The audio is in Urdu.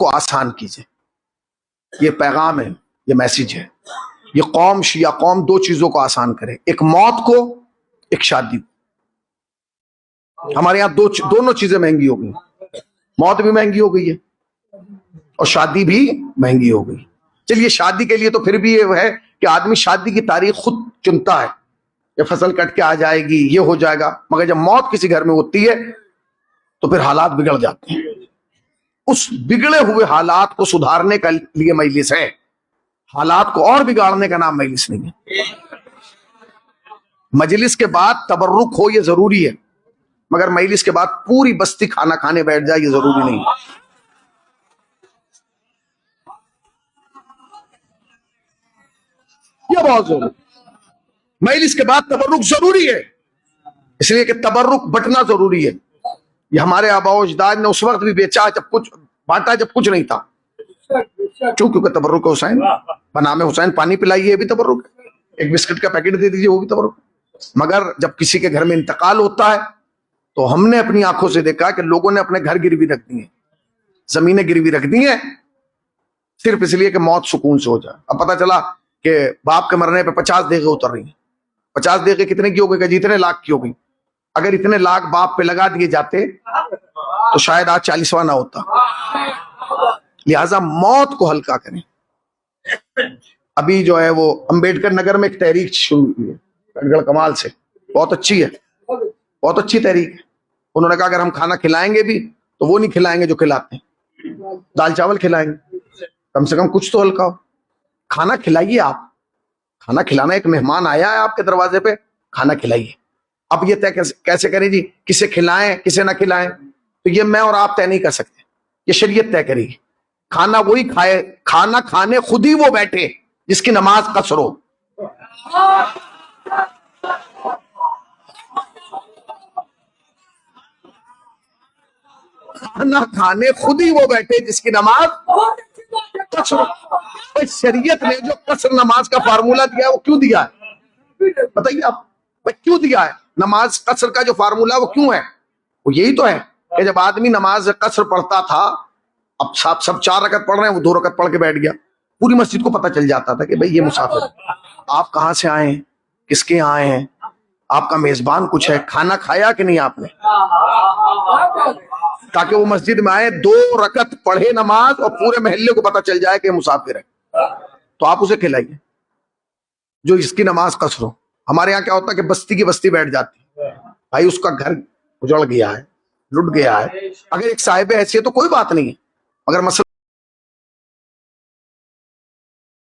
کو آسان کیجئے. یہ پیغام ہے, یہ میسج ہے. یہ قوم شیعہ قوم دو چیزوں کو آسان کرے, ایک موت کو, ایک شادی کو. ہمارے یہاں دونوں چیزیں مہنگی ہو گئی. موت بھی مہنگی ہو گئی ہے اور شادی بھی مہنگی ہو گئی. چلیے شادی کے لیے تو پھر بھی یہ ہے کہ آدمی شادی کی تاریخ خود چنتا ہے, یہ فصل کٹ کے آ جائے گی, یہ ہو جائے گا. مگر جب موت کسی گھر میں ہوتی ہے تو پھر حالات بگڑ جاتے ہیں. اس بگڑے ہوئے حالات کو سدھارنے کے لیے مجلس ہے, حالات کو اور بگاڑنے کا نام مجلس نہیں ہے. مجلس کے بعد تبرک ہو یہ ضروری ہے, مگر مجلس کے بعد پوری بستی کھانا کھانے بیٹھ جائے یہ ضروری نہیں ہے. یہ بہت ضروری ہے. مجلس کے بعد تبرک ضروری ہے, اس لیے کہ تبرک بٹنا ضروری ہے. یہ ہمارے آباء و اجداد نے اس وقت بھی بیچا جب کچھ بانٹا, جب کچھ نہیں تھا. کیونکہ تبرک حسین, بنام حسین پانی پلائیے بھی تبرک ہے, ایک بسکٹ کا پیکٹ دے دیجیے وہ بھی تبرک ہے. مگر جب کسی کے گھر میں انتقال ہوتا ہے تو ہم نے اپنی آنکھوں سے دیکھا کہ لوگوں نے اپنے گھر گروی رکھ دی ہیں, زمینیں گروی رکھ دی ہیں, صرف اس لیے کہ موت سکون سے ہو جائے. اب پتہ چلا کہ باپ کے مرنے پہ 50 دیگیں اتر رہی ہیں. 50 دیگیں کتنے کی ہو گئی, کہ جتنے لاکھ کی ہو گئی. اگر اتنے لاکھ باپ پہ لگا دیے جاتے تو شاید آج 40واں نہ ہوتا. لہذا موت کو ہلکا کریں. ابھی جو ہے وہ امبیڈکر نگر میں ایک تحریک شروع ہوئی ہے, گڑھ کمال سے, بہت اچھی ہے, بہت اچھی تحریک ہے. انہوں نے کہا اگر ہم کھانا کھلائیں گے بھی تو وہ نہیں کھلائیں گے جو کھلاتے ہیں, دال چاول کھلائیں گے, کم سے کم کچھ تو ہلکا ہو. کھانا کھلائیے آپ, کھانا کھلانا, ایک مہمان آیا ہے آپ کے دروازے پہ, کھانا کھلائیے. اب یہ طے کیسے کریں جی کسے کھلائیں کسے نہ کھلائیں, تو یہ میں اور آپ طے نہیں کر سکتے, یہ شریعت طے کرے گی. کھانا وہی کھائے, کھانا کھانے خود ہی وہ بیٹھے جس کی نماز قصر ہو. کھانا کھانے خود ہی وہ بیٹھے جس کی نماز قصر ہو. شریعت نے جو قصر نماز کا فارمولہ دیا ہے وہ کیوں دیا ہے بتائیے آپ, کیوں دیا ہے؟ نماز قصر کا جو فارمولہ وہ کیوں ہے؟ وہ یہی تو ہے کہ جب آدمی نماز قصر پڑھتا تھا, اب سب 4 رکعت پڑھ رہے ہیں, وہ 2 رکعت پڑھ کے بیٹھ گیا, پوری مسجد کو پتہ چل جاتا تھا کہ بھئی یہ مسافر, آپ کہاں سے آئے ہیں, کس کے یہاں آئے ہیں, آپ کا میزبان کچھ ہے, کھانا کھایا کہ نہیں آپ نے, تاکہ وہ مسجد میں آئے 2 رکعت پڑھے نماز اور پورے محلے کو پتہ چل جائے کہ یہ مسافر ہے. تو آپ اسے کھلائیے جو اس کی نماز قصر ہو. ہمارے یہاں کیا ہوتا ہے کہ بستی کی بستی بیٹھ جاتی, بھائی اس کا گھر اجڑ گیا ہے, لٹ گیا ہے. اگر ایک صاحب حیثیت تو کوئی بات نہیں ہے, مگر مسئلہ